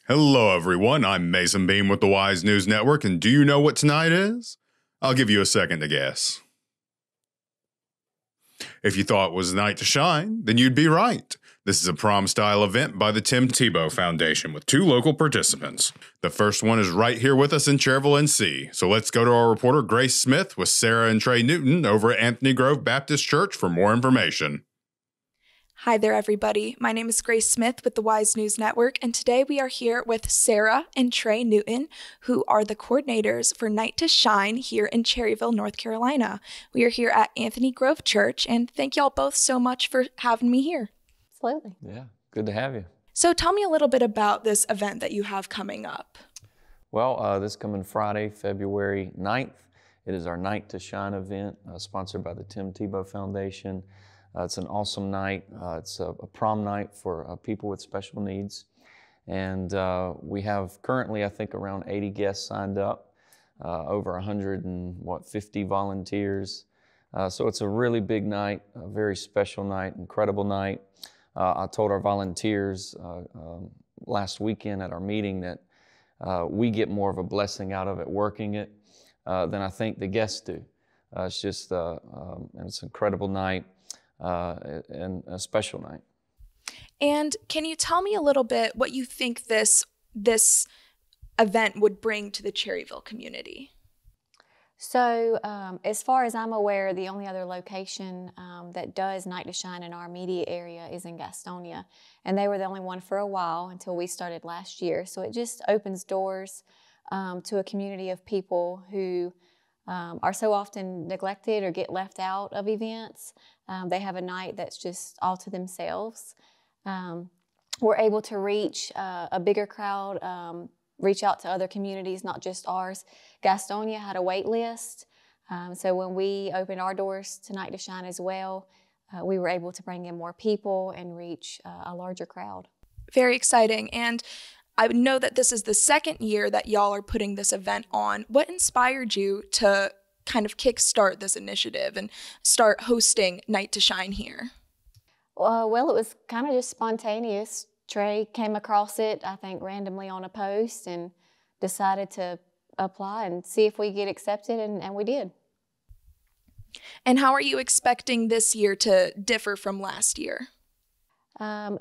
Hello, everyone. I'm Mason Beam with the Wise News Network, and do you know what tonight is? I'll give you a second to guess. If you thought it was a night to shine, then you'd be right. This is a prom-style event by the Tim Tebow Foundation with 2 local participants. The first one is right here with us in Cherryville, NC. So let's go to our reporter Grace Smith with Sarah and Trey Newton over at Anthony Grove Baptist Church for more information. Hi there, everybody. My name is Grace Smith with the Wise News Network, and today we are here with Sarah and Trey Newton, who are the coordinators for Night to Shine here in Cherryville, North Carolina. We are here at Anthony Grove Church, and thank y'all both so much for having me here. Absolutely. Yeah, good to have you. So tell me a little bit about this event that you have coming up. Well, this coming Friday, February 9th, it is our Night to Shine event, sponsored by the Tim Tebow Foundation. It's an awesome night. It's a prom night for people with special needs. And we have currently, I think, around 80 guests signed up, over 150 volunteers. So it's a really big night, a very special night, incredible night. I told our volunteers last weekend at our meeting that we get more of a blessing out of it working it than I think the guests do. It's just, and it's an incredible night. And a special night. And can you tell me a little bit what you think this event would bring to the Cherryville community? So as far as I'm aware, the only other location that does Night to Shine in our immediate area is in Gastonia. And they were the only one for a while until we started last year. So it just opens doors to a community of people who are so often neglected or get left out of events. They have a night that's just all to themselves. We're able to reach a bigger crowd, reach out to other communities, not just ours. Gastonia had a wait list, so when we opened our doors to Night to Shine as well, we were able to bring in more people and reach a larger crowd. Very exciting. And I know that this is the second year that y'all are putting this event on. What inspired you to kind of kickstart this initiative and start hosting Night to Shine here? Well, it was kind of just spontaneous. Trey came across it, I think, randomly on a post and decided to apply and see if we get accepted, and we did. And how are you expecting this year to differ from last year?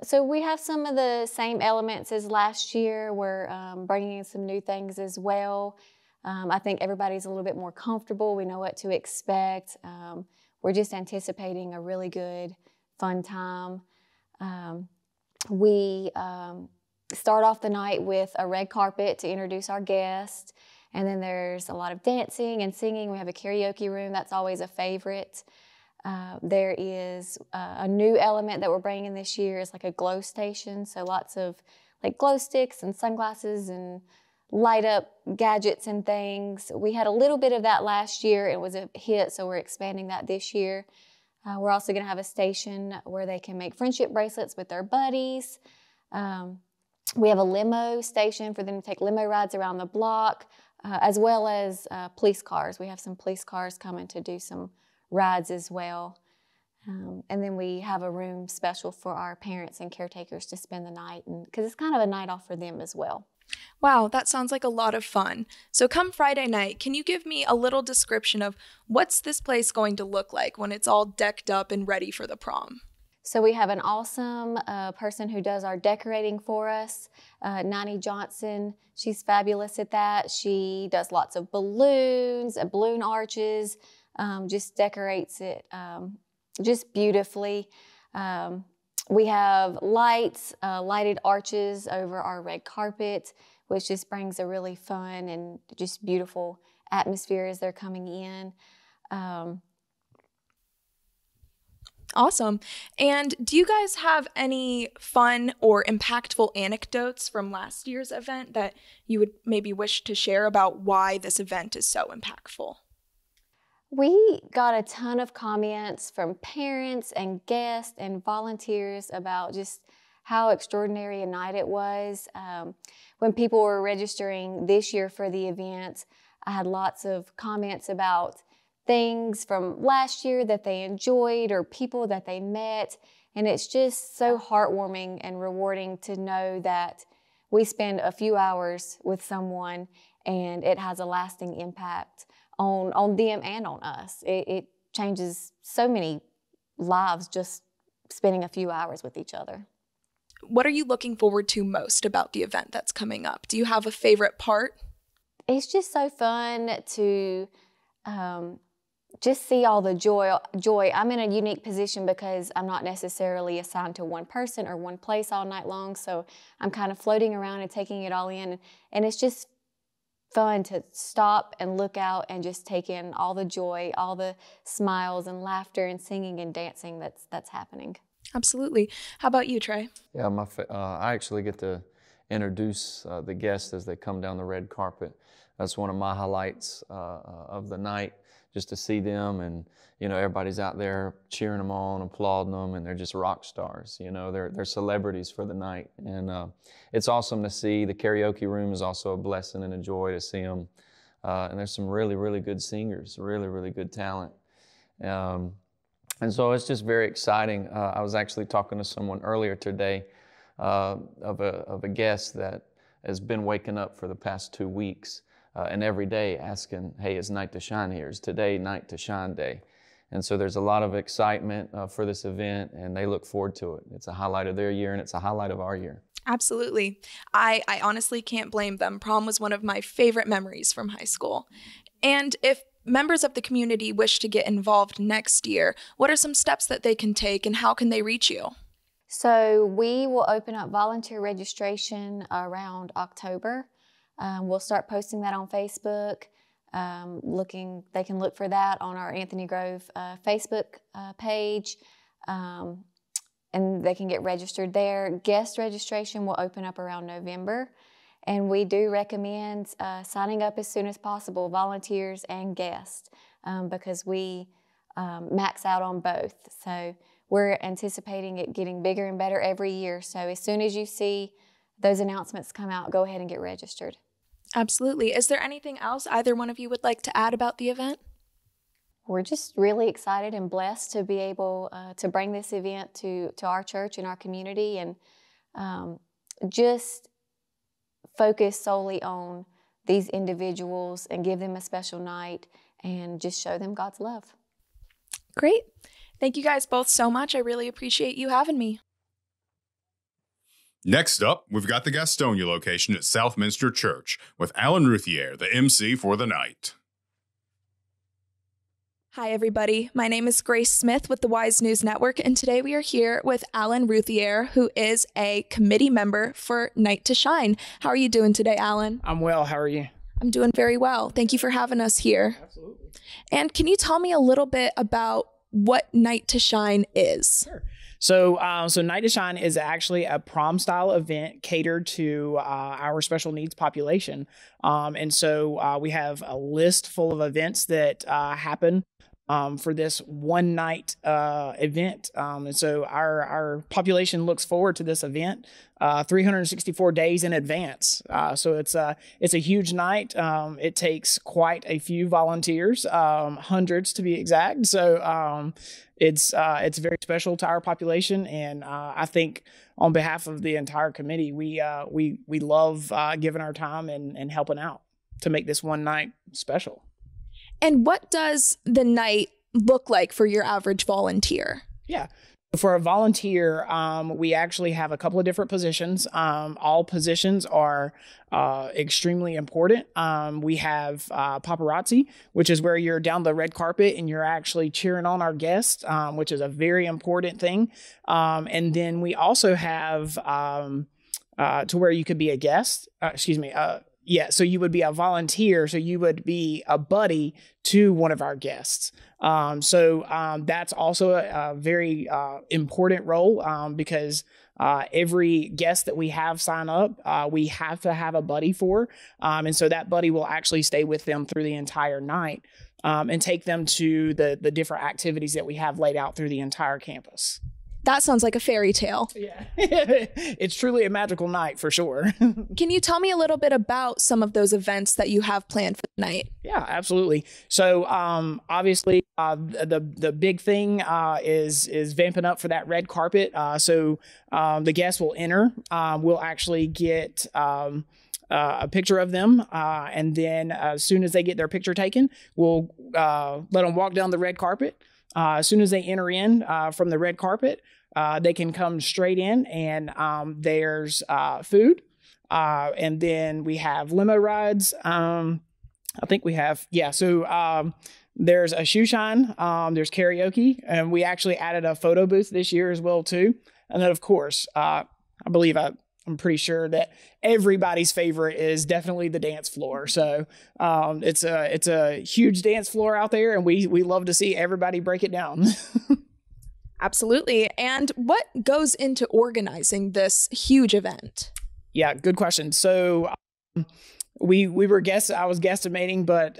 So we have some of the same elements as last year. We're bringing in some new things as well. I think everybody's a little bit more comfortable. We know what to expect. We're just anticipating a really good, fun time. We start off the night with a red carpet to introduce our guests. And then there's a lot of dancing and singing. We have a karaoke room. That's always a favorite. There is a new element that we're bringing this year is like a glow station. So lots of like glow sticks and sunglasses and light up gadgets and things. We had a little bit of that last year. It was a hit, so we're expanding that this year. We're also going to have a station where they can make friendship bracelets with their buddies. We have a limo station for them to take limo rides around the block, as well as police cars. We have some police cars coming to do some rides as well. And then we have a room special for our parents and caretakers to spend the night, because it's kind of a night off for them as well. Wow, that sounds like a lot of fun. So come Friday night, can you give me a little description of what's this place going to look like when it's all decked up and ready for the prom? So we have an awesome person who does our decorating for us, Nani Johnson. She's fabulous at that. She does lots of balloons, balloon arches, just decorates it just beautifully. We have lights, lighted arches over our red carpet, which just brings a really fun and just beautiful atmosphere as they're coming in. Awesome. And do you guys have any fun or impactful anecdotes from last year's event that you would maybe wish to share about why this event is so impactful? We got a ton of comments from parents and guests and volunteers about just how extraordinary a night it was. When people were registering this year for the event, I had lots of comments about things from last year that they enjoyed or people that they met. And it's just so heartwarming and rewarding to know that we spend a few hours with someone and it has a lasting impact on them and on us. It changes so many lives just spending a few hours with each other. What are you looking forward to most about the event that's coming up? Do you have a favorite part? It's just so fun to just see all the joy. I'm in a unique position because I'm not necessarily assigned to one person or one place all night long, so I'm kind of floating around and taking it all in, and it's just fun to stop and look out and just take in all the joy, all the smiles and laughter and singing and dancing that's happening. Absolutely. How about you, Trey? Yeah, I actually get to introduce the guests as they come down the red carpet. That's one of my highlights of the night, just to see them, and everybody's out there cheering them on, applauding them, and they're just rock stars. They're celebrities for the night, and it's awesome to see. The karaoke room is also a blessing and a joy to see them, and there's some really, really good singers, really, really good talent. And so it's just very exciting. I was actually talking to someone earlier today of a guest that has been waking up for the past 2 weeks and every day asking, hey, is Night to Shine here? Is today Night to Shine Day? And so there's a lot of excitement for this event, and they look forward to it. It's a highlight of their year, and it's a highlight of our year. Absolutely. I honestly can't blame them. Prom was one of my favorite memories from high school. And if members of the community wish to get involved next year, what are some steps that they can take, and how can they reach you? So we will open up volunteer registration around October. We'll start posting that on Facebook. They can look for that on our Anthony Grove Facebook page, and they can get registered there. Guest registration will open up around November. And we do recommend signing up as soon as possible, volunteers and guests, because we max out on both. So we're anticipating it getting bigger and better every year. So as soon as you see those announcements come out, go ahead and get registered. Absolutely. Is there anything else either one of you would like to add about the event? We're just really excited and blessed to be able to bring this event to our church and our community, and just focus solely on these individuals and give them a special night and just show them God's love. Great. Thank you guys both so much. I really appreciate you having me. Next up, we've got the Gastonia location at Southminster Church with Alan Routhier, the MC for the night. Hi, everybody. My name is Grace Smith with the Wise News Network, and today we are here with Alan Routhier, who is a committee member for Night to Shine. How are you doing today, Alan? I'm well. How are you? I'm doing very well. Thank you for having us here. Absolutely. And can you tell me a little bit about what Night to Shine is? Sure. So Night to Shine is actually a prom-style event catered to our special needs population. And so we have a list full of events that happen for this one night event. And so our population looks forward to this event 364 days in advance. So it's a huge night. It takes quite a few volunteers, hundreds to be exact. So it's very special to our population. And I think on behalf of the entire committee, we love giving our time and helping out to make this one night special. And what does the night look like for your average volunteer? Yeah. For a volunteer, we actually have a couple of different positions. All positions are extremely important. We have paparazzi, which is where you're down the red carpet and you're actually cheering on our guests, which is a very important thing. And then we also have to where you could be a guest. So you would be a volunteer. So you would be a buddy to one of our guests. That's also a very important role because every guest that we have sign up, we have to have a buddy for. And so that buddy will actually stay with them through the entire night and take them to the different activities that we have laid out through the entire campus. That sounds like a fairy tale. Yeah, it's truly a magical night for sure. Can you tell me a little bit about some of those events that you have planned for the night? Yeah, absolutely. So obviously the big thing is vamping up for that red carpet. So the guests will enter. We'll actually get a picture of them. And then as soon as they get their picture taken, we'll let them walk down the red carpet. As soon as they enter in from the red carpet, they can come straight in, and there's food. And then we have limo rides. I think we have, so there's a shoe shine, there's karaoke, and we actually added a photo booth this year as well, too. And then, of course, I'm pretty sure that everybody's favorite is definitely the dance floor. So it's a huge dance floor out there, and we love to see everybody break it down. Absolutely. And what goes into organizing this huge event? Yeah, good question. So I was guesstimating, but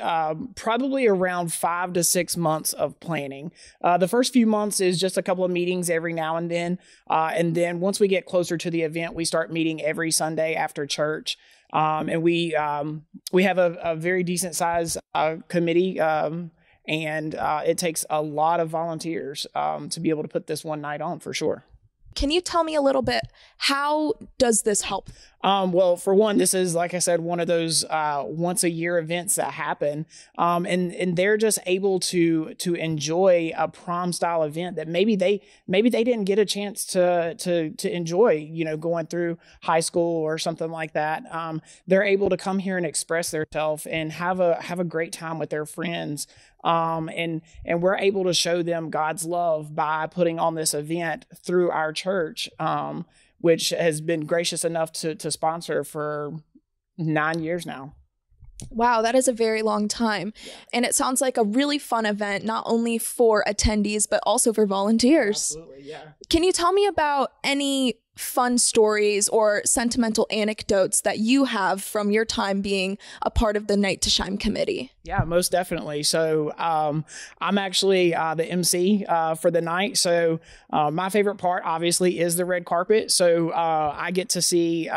probably around 5 to 6 months of planning. The first few months is just a couple of meetings every now and then. And then once we get closer to the event, we start meeting every Sunday after church. And we have a very decent size committee. And it takes a lot of volunteers to be able to put this one night on for sure. Can you tell me a little bit, how does this help? Well, for one, this is, like I said, one of those once a year events that happen. And they're just able to enjoy a prom style event that maybe they didn't get a chance to enjoy, going through high school or something like that. They're able to come here and express themselves and have a great time with their friends. And we're able to show them God's love by putting on this event through our church, which has been gracious enough to sponsor for 9 years now. Wow, that is a very long time. Yeah. And it sounds like a really fun event, not only for attendees, but also for volunteers. Absolutely, yeah. Can you tell me about any fun stories or sentimental anecdotes that you have from your time being a part of the Night to Shine committee? Yeah, most definitely. So I'm actually the MC for the night. So my favorite part, obviously, is the red carpet. So I get to see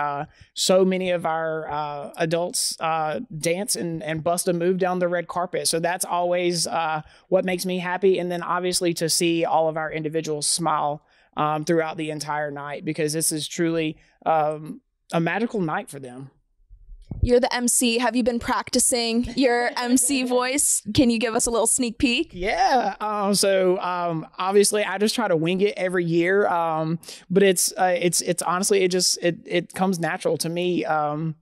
so many of our adults dance and bust a move down the red carpet. So that's always what makes me happy. And then obviously to see all of our individuals smile throughout the entire night, because this is truly a magical night for them. You're the MC. Have you been practicing your MC voice? Can you give us a little sneak peek? Yeah. So obviously I just try to wing it every year. But it's honestly, it comes natural to me. So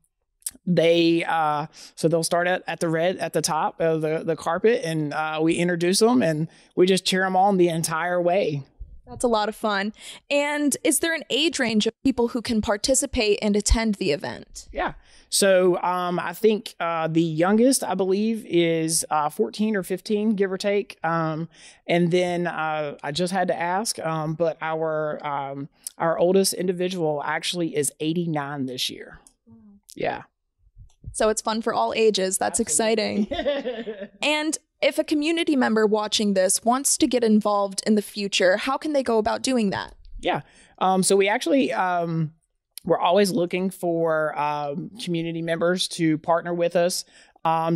they'll start at the top of the carpet, and we introduce them and we just cheer them on the entire way. That's a lot of fun. And is there an age range of people who can participate and attend the event? Yeah. So I think the youngest, I believe, is 14 or 15, give or take. And then I just had to ask, but our oldest individual actually is 89 this year. Yeah. So it's fun for all ages. That's Absolutely. Exciting. And if a community member watching this wants to get involved in the future, how can they go about doing that? Yeah. So we actually, we're always looking for community members to partner with us.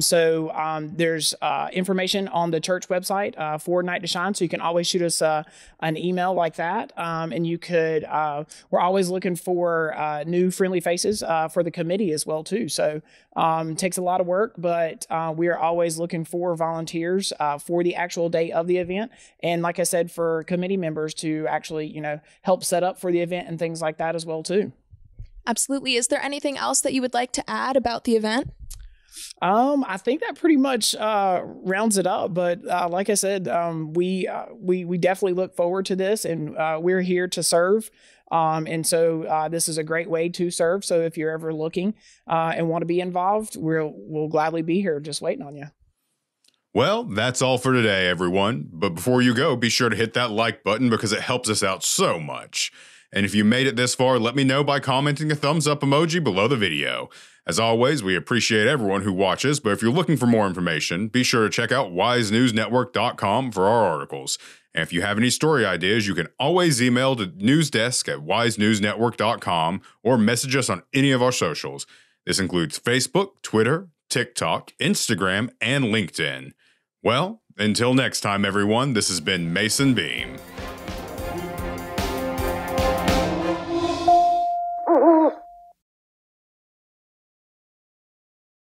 So there's information on the church website for Night to Shine, so you can always shoot us an email like that. And you could, we're always looking for new friendly faces for the committee as well, too. So it takes a lot of work, but we are always looking for volunteers for the actual day of the event. And like I said, for committee members to actually, help set up for the event and things like that as well, too. Absolutely. Is there anything else that you would like to add about the event? I think that pretty much rounds it up. But like I said, we definitely look forward to this, and we're here to serve. And so this is a great way to serve. So if you're ever looking and want to be involved, we'll gladly be here just waiting on you. Well, that's all for today, everyone. But before you go, be sure to hit that like button because it helps us out so much. And if you made it this far, let me know by commenting a thumbs up emoji below the video. As always, we appreciate everyone who watches, but if you're looking for more information, be sure to check out wisenewsnetwork.com for our articles. And if you have any story ideas, you can always email to newsdesk@wisenewsnetwork.com or message us on any of our socials. This includes Facebook, Twitter, TikTok, Instagram, and LinkedIn. Well, until next time, everyone, this has been Mason Beam.